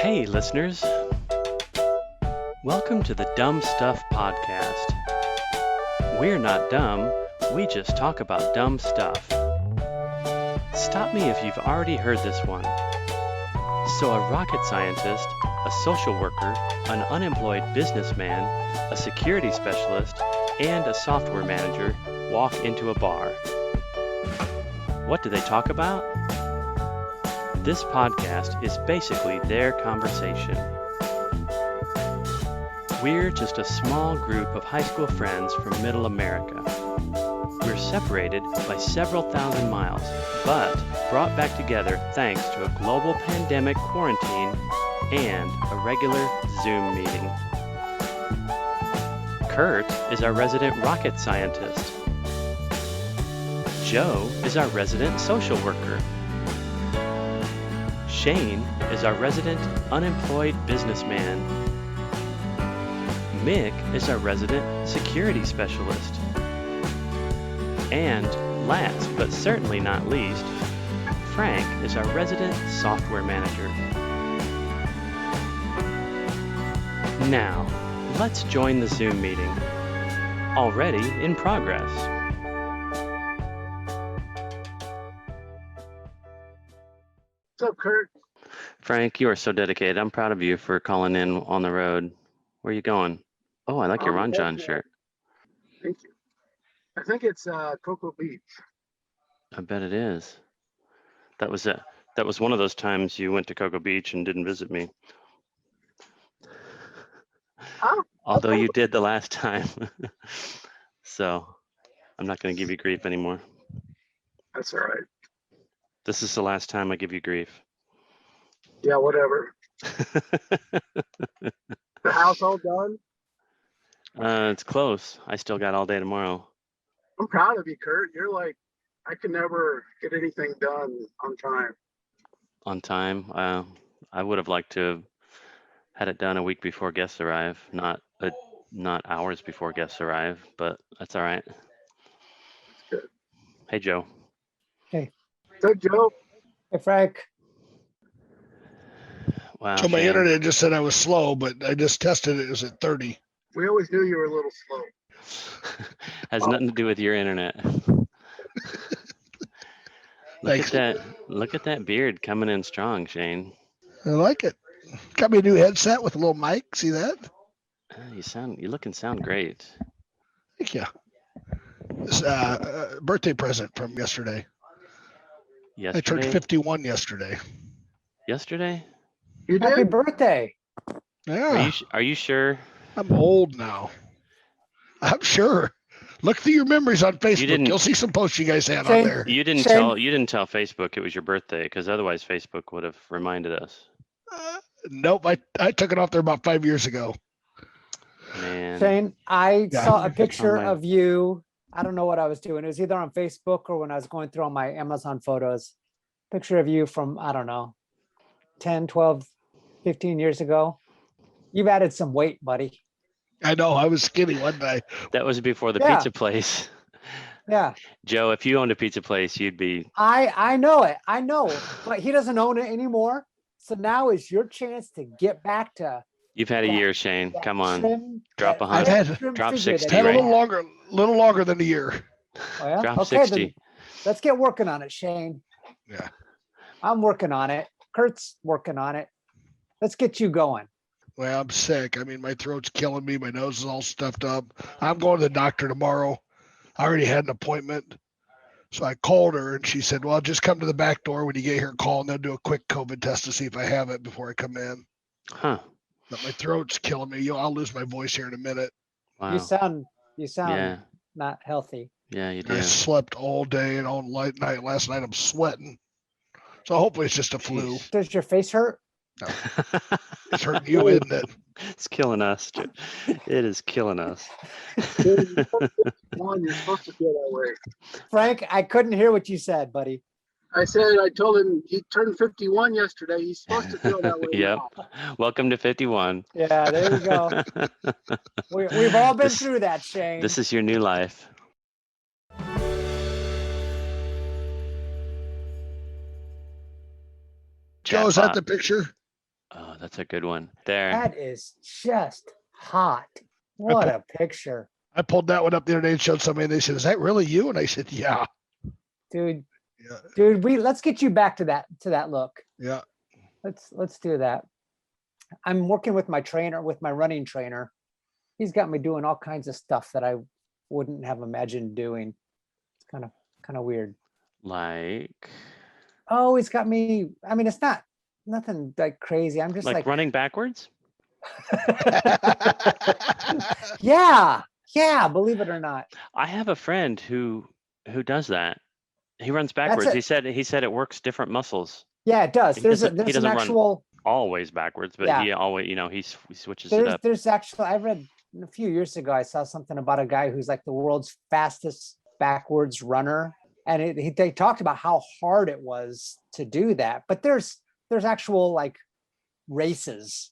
Hey, listeners. Welcome to the Dumb Stuff Podcast. We're not dumb, we just talk about dumb stuff. Stop me if you've already heard this one. So a rocket scientist, a social worker, an unemployed businessman, a security specialist, and a software manager walk into a bar. What do they talk about? This podcast is basically their conversation. We're just a small group of high school friends from Middle America. We're separated by several thousand miles, but brought back together thanks to a global pandemic quarantine and a regular Zoom meeting. Kurt is our resident rocket scientist. Joe is our resident social worker. Shane is our resident unemployed businessman. Mick is our resident security specialist. And last but certainly not least, Frank is our resident software manager. Now, let's join the Zoom meeting. Already in progress. What's up, Kurt? Frank, you are so dedicated. I'm proud of you for calling in on the road. Where are you going? Oh, I like your Ron John shirt. Thank you. I think it's Cocoa Beach. I bet it is. That was it. That was one of those times you went to Cocoa Beach and didn't visit me. Oh, Although you did the last time. So I'm not going to give you grief anymore. That's all right. This is the last time I give you grief. Yeah, whatever. The house all done? It's close. I still got all day tomorrow. I'm proud of you, Kurt. You're like, I can never get anything done on time. On time. I would have liked to have had it done a week before guests arrive, not hours before guests arrive, but that's all right. That's good. Hey, Joe. Hey. So, Joe? Hey, Frank. Wow. So my Shane. internet just said I was slow, but I just tested it. It was at 30. We always knew you were a little slow. Has nothing to do with your internet. Thanks. Look at that beard coming in strong, Shane. I like it. Got me a new headset with a little mic. See that? You look and sound great. Thank you. This birthday present from yesterday. I turned 51 yesterday. Yesterday? You Happy did? birthday. Yeah. Are you sure? I'm old now. I'm sure. Look through your memories on Facebook. You'll see some posts you guys had on there. You didn't tell Facebook it was your birthday, because otherwise Facebook would have reminded us. Nope. I took it off there about 5 years ago. Man. Shane, I saw a picture of you. I don't know what I was doing. It was either on Facebook or when I was going through all my Amazon photos. Picture of you from, I don't know, 10, 12, 15 years ago. You've added some weight, buddy. I know. I was skinny one day. That was before the pizza place. Yeah. Joe, if you owned a pizza place, you'd be... I know it. I know. But he doesn't own it anymore. So now is your chance to get back to... You've had a year, Shane. Come on. Drop 100. I've had Drop 60. a little longer than a year. Oh, yeah? Drop Okay, 60. then let's get working on it, Shane. Yeah. I'm working on it. Kurt's working on it. Let's get you going. Well, I'm sick. I mean, my throat's killing me. My nose is all stuffed up. I'm going to the doctor tomorrow. I already had an appointment. So I called her and she said, well, just come to the back door when you get here, call, and they'll do a quick COVID test to see if I have it before I come in. Huh. But my throat's killing me. I'll lose my voice here in a minute. Wow. You sound not healthy. Yeah, you do. I slept all day and all night. Last night I'm sweating. So hopefully it's just a flu. Does your face hurt? No. It's hurting you, isn't it? It's killing us. It is killing us. You're supposed to feel that way. Frank, I couldn't hear what you said, buddy. I told him he turned 51 yesterday. He's supposed to feel that way. Yep. now. Welcome to 51. Yeah, there you go. We've all been through that, Shane. This is your new life. Joe, is that the picture? Oh, that's a good one. There. That is just hot. What a picture. I pulled that one up the other day and showed somebody, and they said, "Is that really you?" And I said, "Yeah." Dude, Yeah. dude, let's get you back to that look. Yeah. Let's do that. I'm working with my trainer, with my running trainer. He's got me doing all kinds of stuff that I wouldn't have imagined doing. It's kind of weird. Like. Oh, he's got me. I mean, it's nothing like crazy. I'm just like running backwards. yeah, believe it or not. I have a friend who does that. He runs backwards. He said it works different muscles. Yeah, it does. He There's doesn't an actual always backwards, but Yeah. he always, he switches it up. There's actually, I read a few years ago, I saw something about a guy who's like the world's fastest backwards runner. And they talked about how hard it was to do that. But there's actual like races,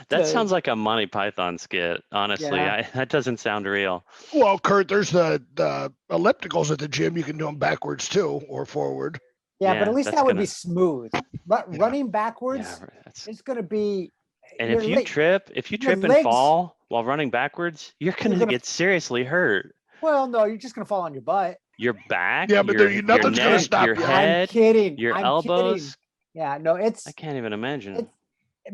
That sounds like a Monty Python skit, honestly. Yeah. That doesn't sound real. Well, Kurt, there's the ellipticals at the gym. You can do them backwards too, or forward. Yeah, Yeah, but at least that's that would gonna- be smooth. But running backwards, Yeah, that's, it's going to be. and your if you leg- trip and legs- fall while running backwards, you're gonna gonna- get seriously hurt. Well, no, you're just going to fall on your butt. Your back, Yeah, but your nothing's neck, gonna stop your you. head, I'm kidding. your I'm elbows. kidding. Yeah, no, I can't even imagine.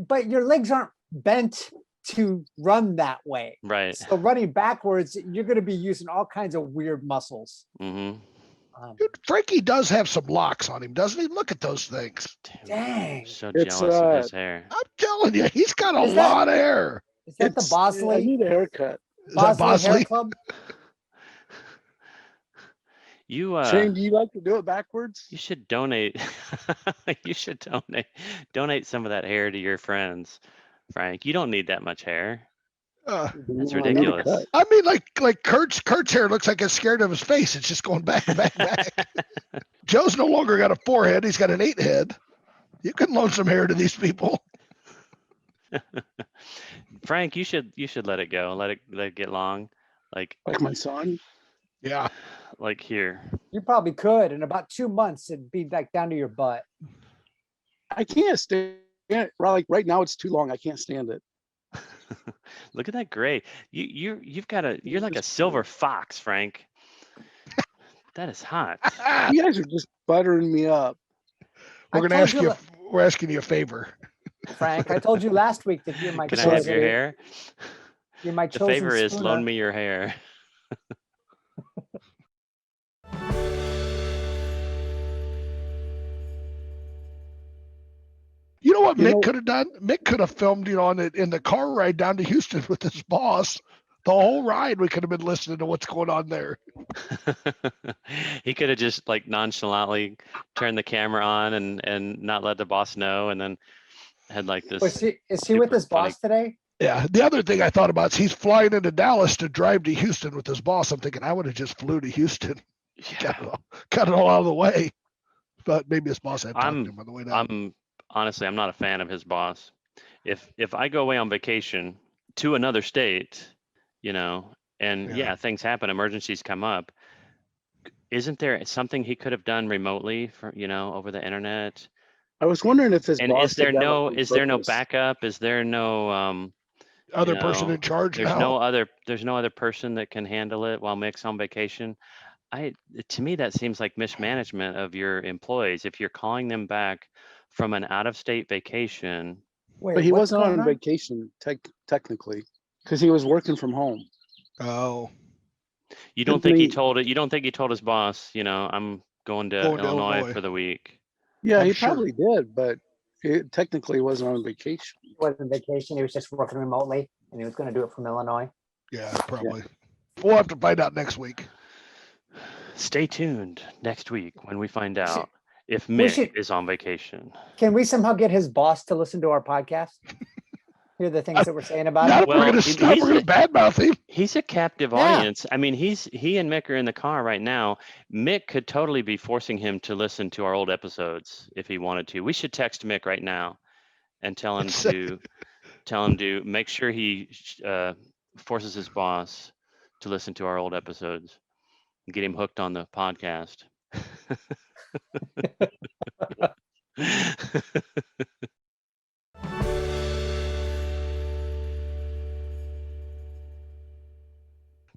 but your legs aren't bent to run that way. Right. So running backwards, you're going to be using all kinds of weird muscles. Mm-hmm. Dude, Frankie does have some locks on him, doesn't he? Look at those things. Dang. I'm so It's, jealous of his hair. I'm telling you, he's got a Is that- lot of hair. Is that the I Bosley? need a haircut. Is that Bosley Hair Bosley? Club? You Shane, do you like to do it backwards? you should donate. You should donate some of that hair to your friends, Frank. You don't need that much hair. That's I need a ridiculous. cut. I mean, like Kurt's hair looks like it's scared of his face. It's just going back. Joe's no longer got a 4 head. He's got an 8 head. You can loan some hair to these people. Frank, you should let it go. Let it get long. Like Like my son. Yeah. like here. You probably could. In about 2 months, it'd be like down to your butt. I can't stand it. Right now, it's too long. I can't stand it. Look at that gray. You're like a silver fox, Frank. That is hot. You guys are just buttering me up. We're I gonna told ask you you. la- We're asking you a favor. Frank, I told you last week that you're my Can I have your chosen. hair? You're my The chosen favor is spooner. loan me your hair. You know what You Mick know- could have done? Mick could have filmed, in the car ride down to Houston with his boss. The whole ride, we could have been listening to what's going on there. He could have just like nonchalantly turned the camera on and not let the boss know, and then had like this. Is he with super his boss today? Yeah. The other thing I thought about is he's flying into Dallas to drive to Houston with his boss. I'm thinking I would have just flew to Houston, got it all out of the way. But maybe his boss had talked to him on the way down. Honestly, I'm not a fan of his boss. If I go away on vacation to another state, and Yeah. things happen, emergencies come up. Isn't there something he could have done remotely for, over the internet? I was wondering if his And boss is there did that no on is there no purpose. backup? Is there no Other person in charge there's now. there's no other person that can handle it while Mick's on vacation? To me that seems like mismanagement of your employees. If you're calling them back from an out-of-state vacation, Wait, But he what's wasn't going on vacation technically because he was working from home. Oh, you don't think he Didn't told he told his boss, I'm going to Going to Illinois Illinois. for the week. Yeah, I'm he sure. probably did, but it technically wasn't on vacation. He wasn't on vacation. He was just working remotely, and he was going to do it from Illinois. yeah, probably. We'll have to find out next week. Stay tuned next week when we find should- out if we Mick should- is on vacation. Can we somehow get his boss to listen to our podcast? Hear the things that we're saying about Now him? Well, we're gonna he's stop. We're gonna badmouth him. He's a captive Yeah. audience. I mean, he and Mick are in the car right now. Mick could totally be forcing him to listen to our old episodes if he wanted to. We should text Mick right now and tell him to make sure he forces his boss to listen to our old episodes and get him hooked on the podcast.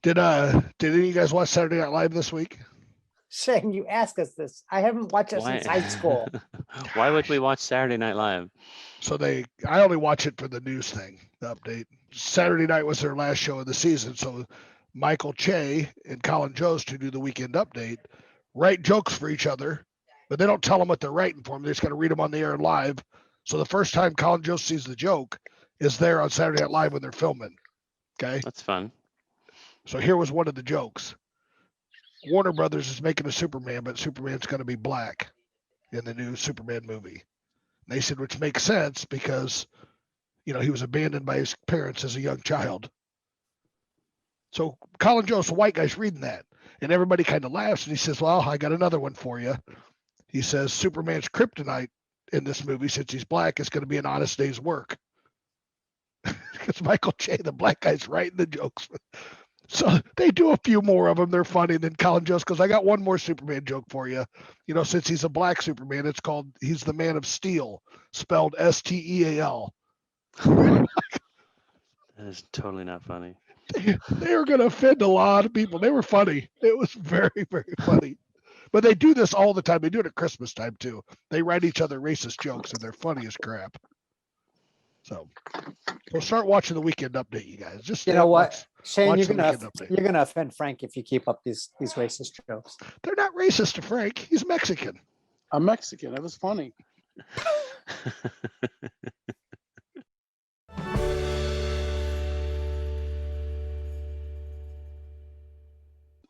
Did any of you guys watch Saturday Night Live this week? Shane, you ask us this. I haven't watched it since high school. Why would we watch Saturday Night Live? So I only watch it for the news thing, the update. Saturday night was their last show of the season. So Michael Che and Colin Jost, who do the weekend update, write jokes for each other, but they don't tell them what they're writing for them. They just got to read them on the air live. So the first time Colin Jost sees the joke is there on Saturday Night Live when they're filming. Okay. That's fun. So here was one of the jokes. Warner Brothers is making a Superman, but Superman's going to be black in the new Superman movie. And they said, which makes sense because, he was abandoned by his parents as a young child. So Colin Jost, a white guy's reading that, and everybody kind of laughs, and he says, well, I got another one for you. He says, Superman's kryptonite in this movie, since he's black, is going to be an honest day's work. Because Michael Che, the black guy's writing the jokes. So they do a few more of them. They're funny. And then Colin Jost goes, I got one more Superman joke for you. Since he's a black Superman, it's called, he's the Man of Steel, spelled Steal. That is totally not funny. They were going to offend a lot of people. They were funny. It was very, very funny. But they do this all the time. They do it at Christmas time, too. They write each other racist jokes, and they're funny as crap. So we'll start watching the weekend update, you guys. Just what, Shane, watch you're the gonna offend Frank if you keep up these racist jokes. They're not racist to Frank. He's Mexican. I'm Mexican. That was funny.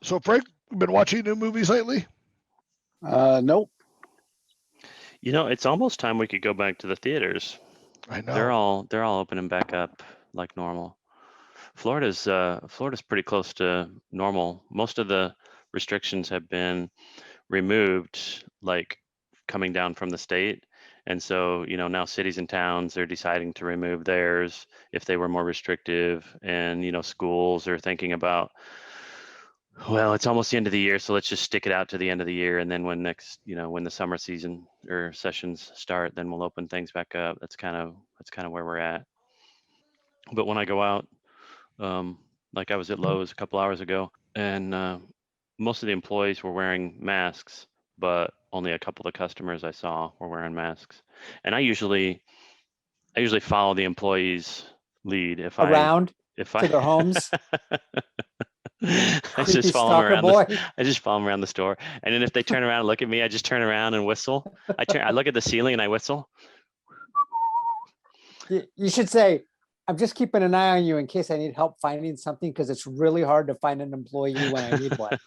So Frank, you been watching new movies lately? Nope. It's almost time we could go back to the theaters. I know. They're all opening back up like normal. Florida's pretty close to normal. Most of the restrictions have been removed, like coming down from the state. And so, now cities and towns are deciding to remove theirs if they were more restrictive. And, schools are thinking about, well, it's almost the end of the year, so let's just stick it out to the end of the year. And then when the summer season or sessions start, then we'll open things back up. That's kind of where we're at. But when I go out, like I was at Lowe's a couple hours ago, and most of the employees were wearing masks, but only a couple of the customers I saw were wearing masks. And I usually follow the employees' lead to their homes. I just follow them around. I just follow them around the store, and then if they turn around and look at me, I just turn around and whistle. I look at the ceiling and I whistle. You should say, I'm just keeping an eye on you in case I need help finding something, because it's really hard to find an employee when I need one.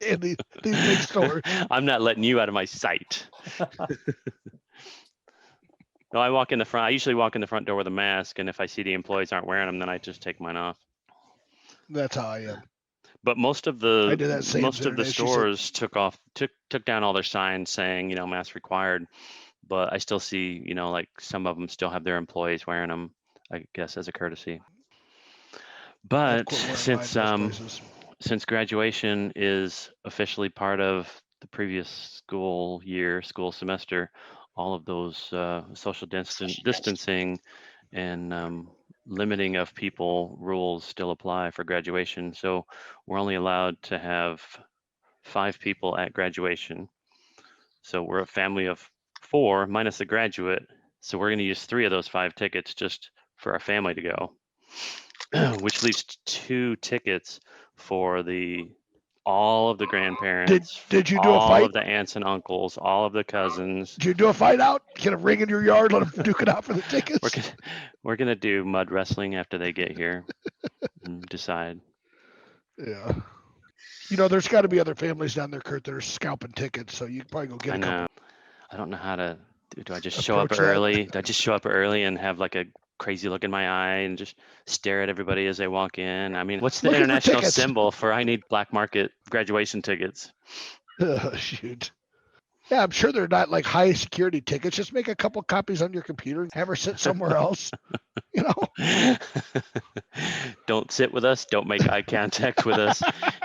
In these big stores. I'm not letting you out of my sight. No, I walk in the front. I usually walk in the front door with a mask, and if I see the employees aren't wearing them, then I just take mine off. That's how I am. But most of the Saturday. stores took down all their signs saying, mask required. But I still see, like some of them still have their employees wearing them, I guess, as a courtesy. But since graduation is officially part of the previous school semester, all of those social distancing and limiting of people rules still apply for graduation. So we're only allowed to have 5 people at graduation. So we're a family of 4 minus the graduate. So we're going to use 3 of those 5 tickets just for our family to go, which leaves 2 tickets for all of the grandparents. Did you do a fight? All of the aunts and uncles, all of the cousins. Did you do a fight out? Get a ring in your yard, let them duke it out for the tickets? We're gonna do mud wrestling after they get here and decide. Yeah. There's got to be other families down there, Kurt, that are scalping tickets, so you can probably go get a couple. I don't know how to. Do I just show up early? Do I just show up early and have like a crazy look in my eye and just stare at everybody as they walk in? I mean, what's the international symbol for I need black market graduation tickets? Shoot. Yeah, I'm sure they're not like high security tickets. Just make a couple copies on your computer and have her sit somewhere else. Don't sit with us. Don't make eye contact with us.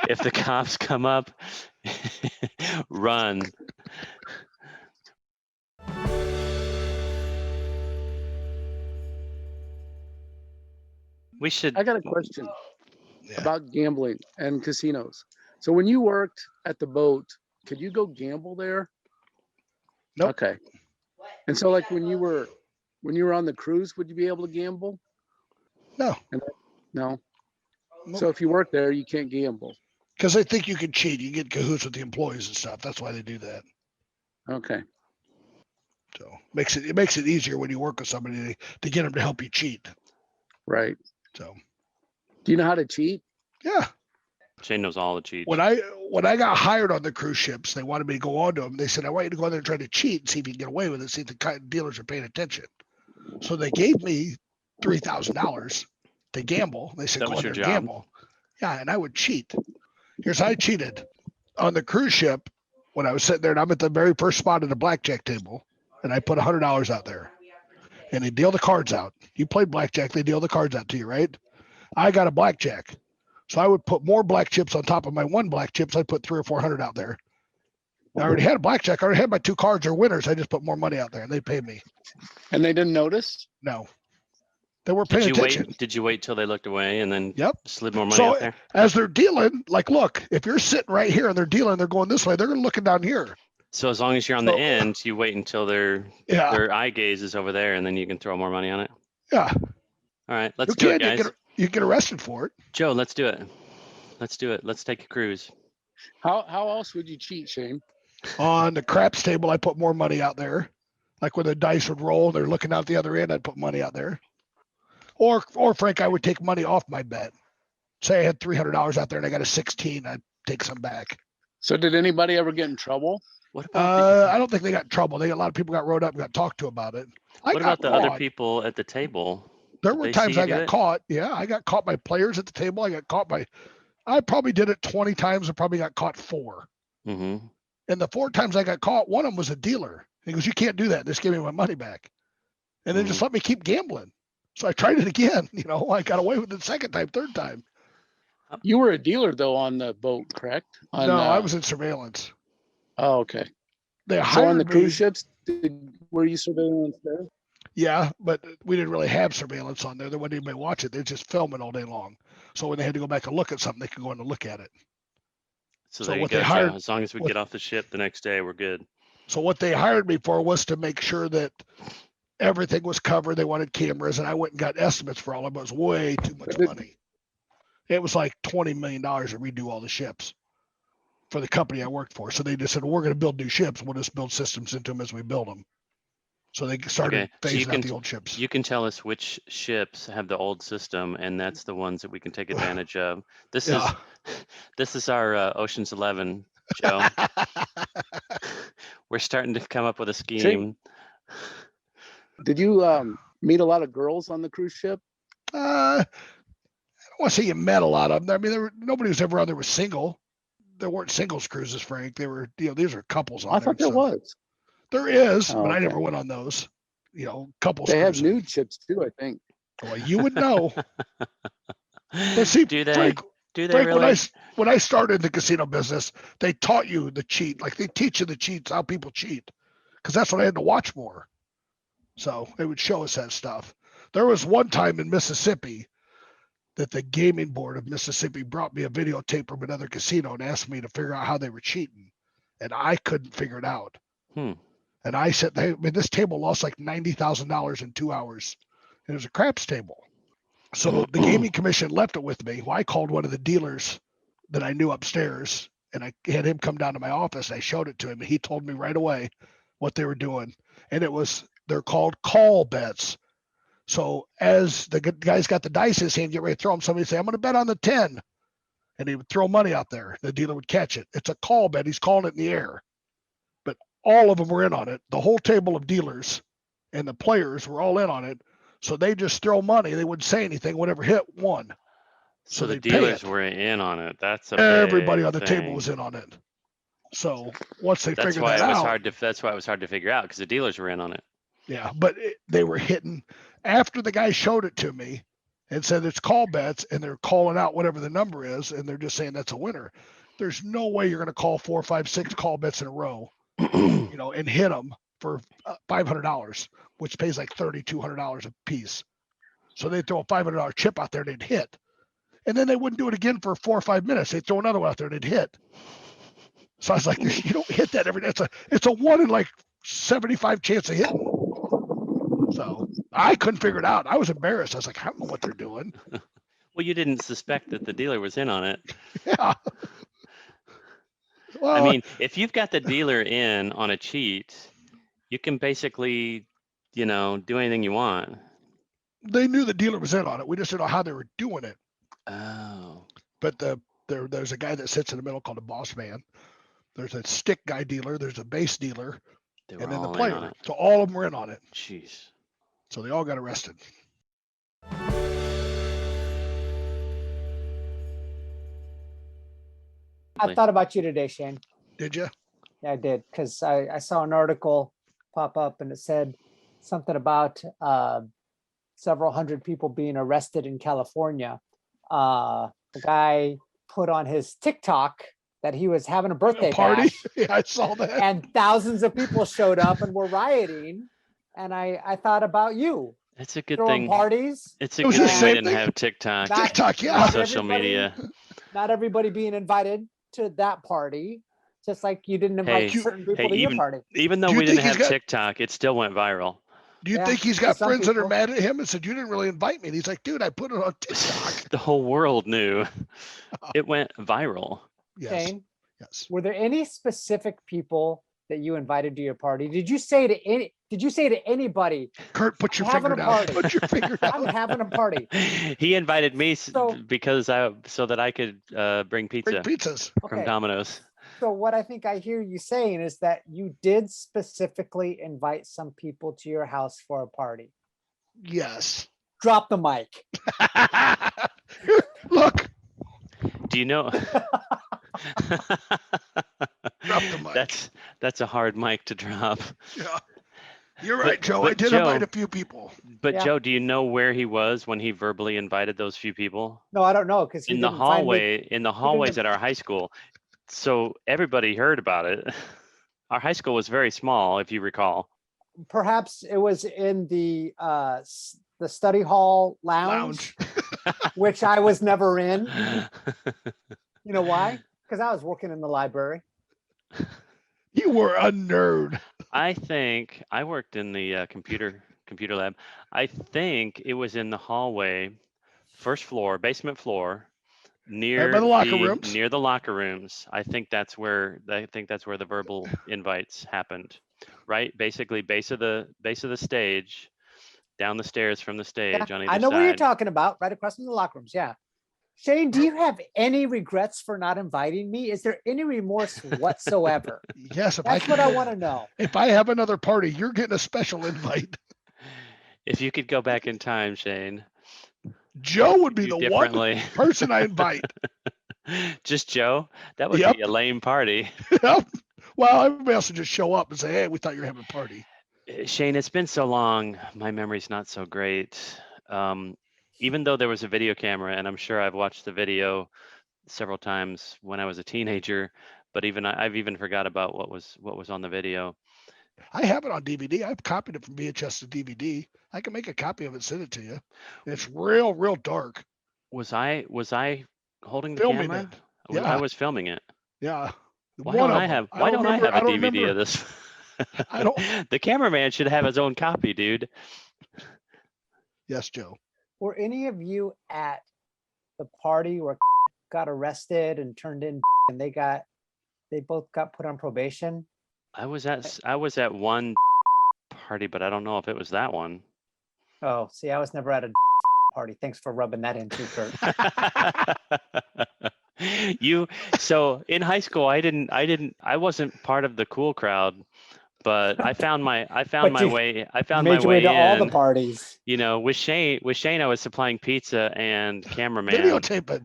If the cops come up, run. I got a question. about gambling and casinos. So when you worked at the boat, could you go gamble there? Nope. Okay. And so like when you were on the cruise, would you be able to gamble? No. No. Nope. So if you work there, you can't gamble. Because they think you can cheat. You get cahoots with the employees and stuff. That's why they do that. Okay. So it makes it easier when you work with somebody to get them to help you cheat. Right. So. Do you know how to cheat? Yeah. Shane knows all the cheats. When I got hired on the cruise ships, they wanted me to go on to them. They said, I want you to go in there and try to cheat and see if you can get away with it, see if the dealers are paying attention. So they gave me $3,000 to gamble. They said, That go was in your there and job? gamble. Yeah, and I would cheat. Here's how I cheated. On the cruise ship, when I was sitting there and I'm at the very first spot at the blackjack table, and I put $100 out there. And they deal the cards out. You played blackjack, they deal the cards out to you, right? I got a blackjack. So I would put more black chips on top of my one black chips. I'd put 300 or 400 out there. I already had a blackjack. I already had my 2 cards or winners. I just put more money out there and they paid me. And they didn't notice? No. They weren't paying attention. Did you wait till they looked away and then slid more money So out there? as they're dealing, like, look, if you're sitting right here and they're dealing, they're going this way, they're looking down here. So as long as you're on the end, you wait until their eye gaze is over there and then you can throw more money on it. Yeah. All right, let's do it, guys. You get arrested for it. Joe, let's do it. Let's do it. Let's take a cruise. How else would you cheat, Shane? On the craps table, I put more money out there. Like when the dice would roll, they're looking out the other end, I'd put money out there. Or Frank, I would take money off my bet. Say I had $300 out there and I got a 16, I'd take some back. So did anybody ever get in trouble? What about I don't think they got in trouble. A lot of people got wrote up and got talked to about it. What about the other people at the table? There were times I got caught. Yeah, I got caught by players at the table. I probably did it 20 times and probably got caught 4. Mm-hmm. And the 4 times I got caught, one of them was a dealer. He goes, you can't do that. Just give me my money back. And then just let me keep gambling. So I tried it again. I got away with it second time, third time. You were a dealer though on the boat, correct? No, I was in surveillance. Oh, okay. They so hired on the me. Cruise ships, were you surveillance there? Yeah, but we didn't really have surveillance on there. There wasn't anybody watching. They just film it all day long. So when they had to go back and look at something, they could go in and look at it. So there you go, Joe. As long as we get off the ship the next day, we're good. So what they hired me for was to make sure that everything was covered. They wanted cameras, and I went and got estimates for all of it. It was way too much money. It was like $20 million to redo all the ships for the company I worked for. So they just said, well, we're going to build new ships. We'll just build systems into them as we build them. So they started phasing out the old ships. You can tell us which ships have the old system, and that's the ones that we can take advantage of. This is our Ocean's 11, Joe. We're starting to come up with a scheme. Did you meet a lot of girls on the cruise ship? I don't want to say you met a lot of them. I mean, nobody was ever on there was single. There weren't singles cruises, Frank. They were, these are couples on there. I thought there was. There is, but I never went on those. Couples. They have nude ships too, I think. Well, you would know. But see, do they? Frank, really? When I started in the casino business, they taught you the cheat. Like they teach you the cheats, how people cheat, because that's what I had to watch more. So they would show us that stuff. There was one time in Mississippi that the gaming board of Mississippi brought me a videotape from another casino and asked me to figure out how they were cheating, and I couldn't figure it out. And I said, this table lost like $90,000 in 2 hours. And it was a craps table. So the gaming commission left it with me. Well, I called one of the dealers that I knew upstairs, and I had him come down to my office. And I showed it to him, and he told me right away what they were doing. And they're called call bets. So as the guy's got the dice in his hand, get ready to throw them, somebody would say, I'm going to bet on the 10. And he would throw money out there. The dealer would catch it. It's a call bet. He's calling it in the air. But all of them were in on it. The whole table of dealers and the players were all in on it. So they just throw money. They wouldn't say anything. Whatever hit, won. So the dealers were in on it. That's everybody on the thing. table was in on it. So once they figured that out, that's why it was hard to figure out, because the dealers were in on it. Yeah, but they were hitting after the guy showed it to me and said it's call bets, and they're calling out whatever the number is, and they're just saying that's a winner. There's no way you're going to call 4, 5, 6 call bets in a row, and hit them for $500, which pays like $3,200 a piece. So they throw a $500 chip out there and it'd hit. and then they wouldn't do it again for 4 or 5 minutes. They'd throw another one out there and it'd hit. So I was like, you don't hit that every day. It's a 1 in like 75 chance of hitting. So I couldn't figure it out. I was embarrassed. I was like, I don't know what they're doing. Well, you didn't suspect that the dealer was in on it. Yeah. Well, I mean, if you've got the dealer in on a cheat, you can basically, do anything you want. they knew the dealer was in on it. We just didn't know how they were doing it. Oh. But there's a guy that sits in the middle called a boss man. There's a stick guy dealer. There's a base dealer. They were And then the all in on player. it. So all of them were in on it. Jeez. So they all got arrested. I thought about you today, Shane. Did you? Yeah, I did, because I saw an article pop up and it said something about several hundred people being arrested in California. The guy put on his TikTok that he was having a birthday Party? bash, Yeah, I saw that. and thousands of people showed up and were rioting. And I thought about you. It's a good Throwing thing. parties. It's a It was good the thing we same didn't thing. have TikTok, Not- TikTok, yeah. not social everybody- media. Not everybody being invited to that party, just like you didn't invite Hey, certain people hey, to your party. Even though Do you we didn't think he's have got- TikTok, it still went viral. Do you Yeah, think he's to got some friends that are people. mad at him and said, you didn't really invite me? And he's like, dude, I put it on TikTok. The whole world knew. It went viral. Yes. Shane, Yes. were there any specific people that you invited to your party? Did you say to anybody, Kurt, put your Having finger a down. party. Put your finger I'm down. having a party? He invited me So- because so that I could bring pizza Bring pizzas. from Okay. Domino's. So what I think I hear you saying is that you did specifically invite some people to your house for a party. Yes. Drop the mic. Here, look. Do you know? Drop the mic. That's a hard mic to drop. Yeah. You're right, But- Joe. I but did Joe- invite a few people. But Yeah. Joe, do you know where he was when he verbally invited those few people? No, I don't know, because In the hallway, in the hallways at our high school. So everybody heard about it. Our high school was very small, if you recall. Perhaps it was in the study hall lounge, which I was never in. You know why? Because I was working in the library. You were a nerd. I think I worked in the computer lab. I think it was in the hallway, first floor, basement floor, near by the locker rooms? Near the locker rooms. I think that's where the verbal invites happened. Right, basically base of the stage, down the stairs from the stage Yeah, on either I know what you're side. talking about, right across from the locker rooms. Yeah. Shane, do you have any regrets for not inviting me? Is there any remorse whatsoever? Yes, if That's what I want to know. If I have another party, you're getting a special invite. If you could go back in time, Shane, Joe would be do the one differently. person I invite. Just Joe? That would Yep. be a lame party. Yep. Well, everybody else would just show up and say, hey, we thought you were having a party. Shane, it's been so long. My memory's not so great. Even though there was a video camera, and I'm sure I've watched the video several times when I was a teenager, but I've even forgot about what was on the video. I have it on DVD. I've copied it from VHS to DVD. I can make a copy of it and send it to you. It's real, real dark. Was I holding the Filming camera? it. I Yeah. was filming it. Yeah. Why don't I have a DVD remember. of this? I don't. The cameraman should have his own copy, dude. Yes, Joe. Were any of you at the party where got arrested and turned in and they both got put on probation? I was at one party, but I don't know if it was that one. Oh, see, I was never at a party. Thanks for rubbing that in too, Kurt. So in high school, I wasn't part of the cool crowd, but I found my But you way Made your way to all the in. parties. You know, with Shane, I was supplying pizza and cameraman. Videotape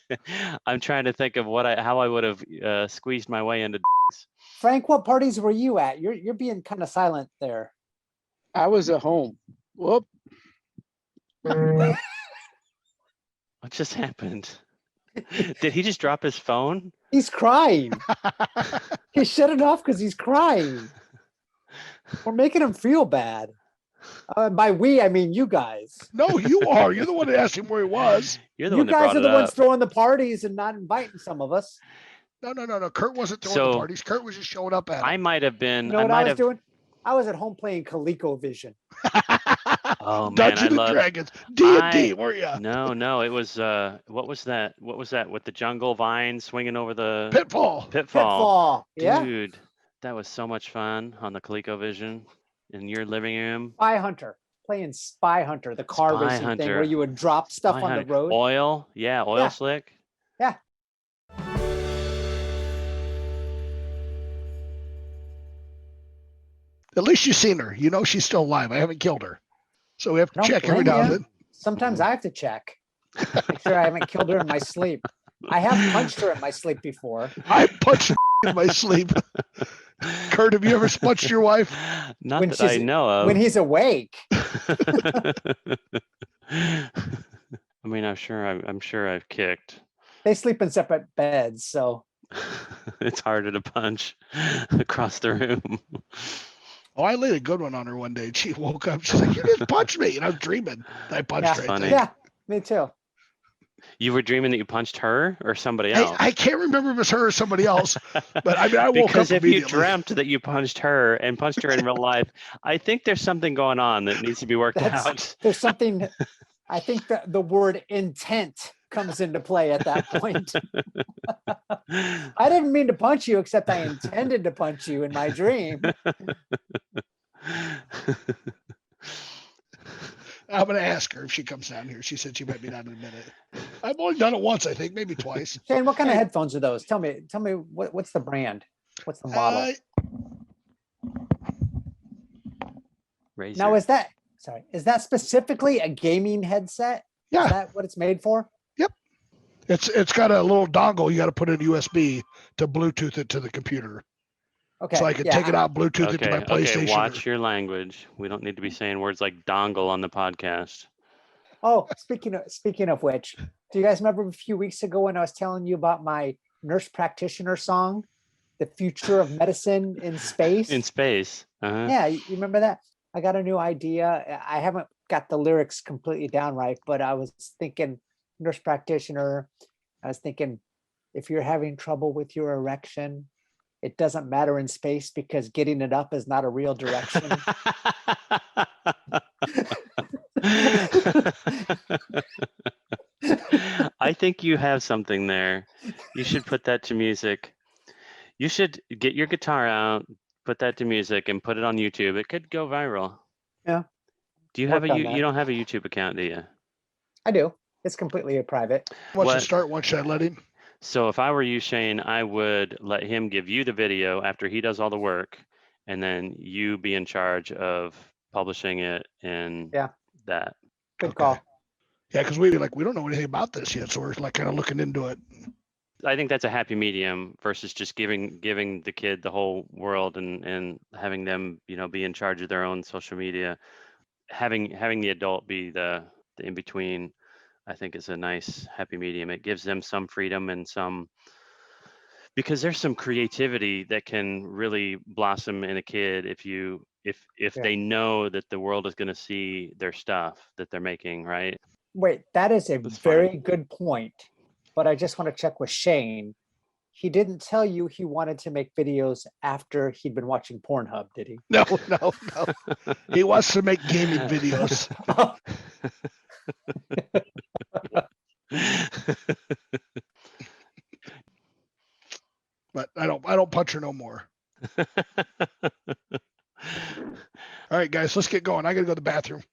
it. I'm trying to think of how I would have squeezed my way into. Frank, what parties were you at? You're being kind of silent there. I was at home. Whoop. What just happened? Did he just drop his phone? He's crying. He shut it off because he's crying. We're making him feel bad. By we, I mean you guys. No, you are. You're the one that asked him where he was. You're the You one that guys brought are it the ones up. throwing the parties and not inviting some of us. No. Kurt wasn't throwing So- the parties. Kurt was just showing up at I him. might have been. You know what I was doing? I was at home playing ColecoVision. Oh man, Dungeons and Dragons. D&D, weren't you? No. It was what was that? What was that with the jungle vine swinging over the Pitfall. Pitfall. Yeah. Dude, that was so much fun on the ColecoVision in your living room. Spy Hunter. Playing Spy Hunter, the car Spy racing thing Hunter. where you would drop stuff on the road. Oil, yeah, oil Yeah. slick. Yeah. At least you've seen her. You know she's still alive. I haven't killed her. So we have to Don't check every blame now and ya. then. Sometimes I have to check. Make sure I haven't killed her in my sleep. I have punched her in my sleep before. I punched in my sleep. Kurt, have you ever punched your wife? Not When that I she's- know of. When he's awake. I mean, I'm sure I've kicked. They sleep in separate beds, so It's harder to punch across the room. Oh, I laid a good one on her one day. And she woke up. She's like, "You just punched me," and I was dreaming. I punched Yeah. her. I Funny. think. yeah, me too. You were dreaming that you punched her or somebody else? I can't remember if it was her or somebody else, but I mean, I woke Because up if you immediately. dreamt that you punched her and punched her in real life, I think there's something going on that needs to be worked out. There's something. I think that the word intent comes into play at that point. I didn't mean to punch you, except I intended to punch you in my dream. I'm going to ask her if she comes down here. She said she might be down in a minute. I've only done it once, I think, maybe twice. Shane, what kind of headphones are those? Tell me what's the brand? What's the model? Razor. Now is that specifically a gaming headset? Yeah. Is that what it's made for? It's got a little dongle. You got to put in USB to Bluetooth it to the computer. Okay. So I can yeah, take it out, Bluetooth it to my PlayStation. Okay, watch your language. We don't need to be saying words like dongle on the podcast. Oh, speaking of which, do you guys remember a few weeks ago when I was telling you about my nurse practitioner song, "The Future of Medicine in Space"? In space. Uh-huh. Yeah, you remember that? I got a new idea. I haven't got the lyrics completely down right, but I was thinking nurse practitioner. I was thinking if you're having trouble with your erection, it doesn't matter in space because getting it up is not a real direction. I think you have something there. You should put that to music. You should get your guitar out, put that to music, and put it on YouTube. It could go viral. Yeah. Do you have Work on that. you don't have a YouTube account, do you? I do. It's completely private. Once What- you start, once should I let him? So if I were you, Shane, I would let him give you the video after he does all the work, and then you be in charge of publishing it and Yeah. that. Good Okay. call. Yeah, because we don't know anything about this yet, so we're like kind of looking into it. I think that's a happy medium versus just giving the kid the whole world and having them, be in charge of their own social media. Having the adult be the in between, I think is a nice happy medium. It gives them some freedom and because there's some creativity that can really blossom in a kid if Yeah. they know that the world is going to see their stuff that they're making, right? Wait, that is a That's very fine. good point. But I just want to check with Shane. He didn't tell you he wanted to make videos after he'd been watching Pornhub, did he? No. He wants to make gaming videos. But I don't punch her no more. All right, guys, let's get going. I gotta go to the bathroom.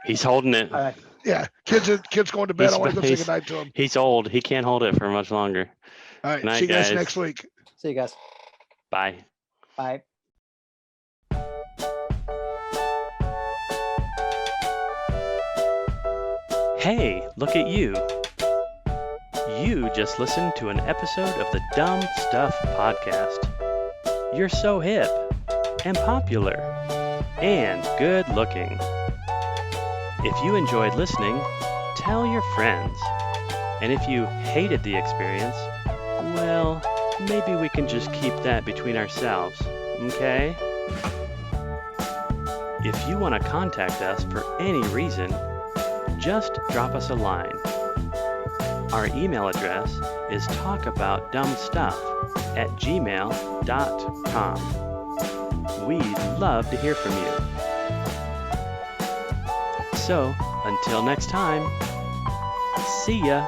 He's holding it. All right. Yeah, kids going to bed. I want to go say He's- goodnight to them. He's old. He can't hold it for much longer. All right, Night, see you guys guys. next week. See you guys. Bye. Bye. Hey, look at you. You just listened to an episode of the Dumb Stuff Podcast. You're so hip and popular and good looking. If you enjoyed listening, tell your friends. And if you hated the experience, well, maybe we can just keep that between ourselves, okay? If you want to contact us for any reason, just drop us a line. Our email address is talkaboutdumbstuff@gmail.com. We'd love to hear from you. So, until next time, see ya.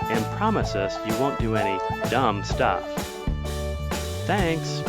And promise us you won't do any dumb stuff. Thanks.